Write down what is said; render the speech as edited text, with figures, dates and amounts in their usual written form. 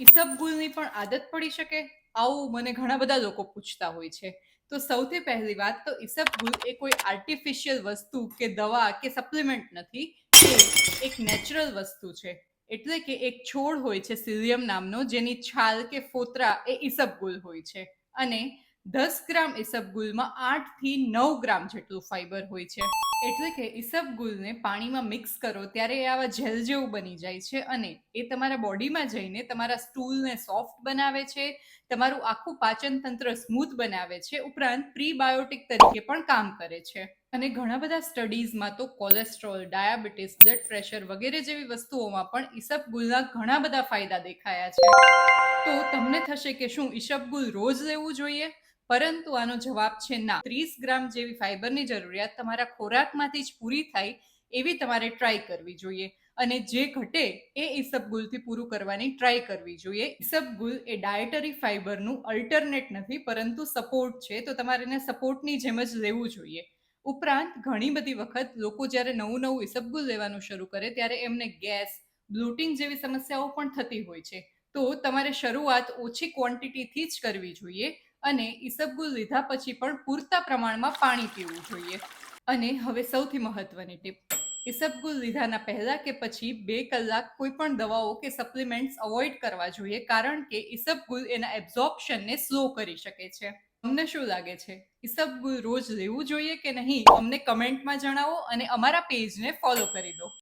ઈસબગુલની પણ આદત પડી શકે? આવું મને ઘણા બધા લોકો પૂછતા હોય છે. તો સૌથી પહેલી વાત તો ઈસબગુલ એ કોઈ આર્ટિફિશિયલ વસ્તુ કે દવા કે સપ્લિમેન્ટ નથી. એ એક નેચરલ વસ્તુ છે. એટલે કે એક છોડ હોય છે સિલિયમ નામનો, જેની છાલ કે ફોતરા એ ઈસબગુલ હોય છે. અને 10 ગ્રામ ઈસબગુલમાં 8 થી 9 ગ્રામ જેટલું ફાઈબર હોય છે. એટલે કે ઈસબગુલને પાણીમાં મિક્સ કરો ત્યારે એ આવા જેલ જેવું બની જાય છે અને એ તમારા બોડીમાં જઈને તમારા સ્ટૂલને સોફ્ટ બનાવે છે, તમારું આખું પાચન તંત્ર સ્મૂથ બનાવે છે, ઉપરાંત પ્રીબાયોટિક તરીકે પણ કામ કરે છે. અને ઘણા બધા સ્ટડીઝમાં તો કોલેસ્ટ્રોલ, ડાયાબિટીસ, બ્લડ પ્રેશર વગેરે જેવી વસ્તુઓમાં પણ ઈસબગુલના ઘણા બધા ફાયદા દેખાયા છે. તો તમને થશે કે શું ઈસબગુલ રોજ લેવું જોઈએ? પરંતુ આનો જવાબ છે ના. 30 ગ્રામ જેવી ફાઈબરની જરૂરિયાત તમારા ખોરાકમાંથી જ પૂરી થાય એવી તમારે ટ્રાય કરવી જોઈએ. અને જે ઘટે એ ઈસબગુલથી પૂરું કરવાની ટ્રાય કરવી જોઈએ. ઈસબગુલ એ ડાયટરી ફાઈબરનું અલ્ટરનેટ નથી, પરંતુ સપોર્ટ છે. તો તમારે એને સપોર્ટની જેમ જ લેવું જોઈએ. ઉપરાંત ઘણી બધી વખત લોકો જ્યારે નવું નવું ઈસબગુલ લેવાનું શરૂ કરે ત્યારે એમને ગેસ, બ્લોટિંગ જેવી સમસ્યાઓ પણ થતી હોય છે. તો તમારે શરૂઆત ઓછી ક્વોન્ટિટીથી જ કરવી જોઈએ અને ઈસબગુલ લીધા પછી પણ પૂરતા પ્રમાણમાં પાણી પીવું જોઈએ. અને હવે સૌથી મહત્વની ટીપ: ઈસબગુલ લીધાના પહેલા કે પછી 2 કલાક કોઈ પણ દવાઓ કે સપ્લિમેન્ટ્સ અવોઇડ કરવા જોઈએ, કારણ કે ઈસબગુલ એના એબ્ઝોર્પ્શનને સ્લો કરી શકે છે. તમને શું લાગે છે, ઈસબગુલ રોજ લેવું જોઈએ કે નહીં? અમને કમેન્ટમાં જણાવો અને અમારા પેજને ફોલો કરી દો.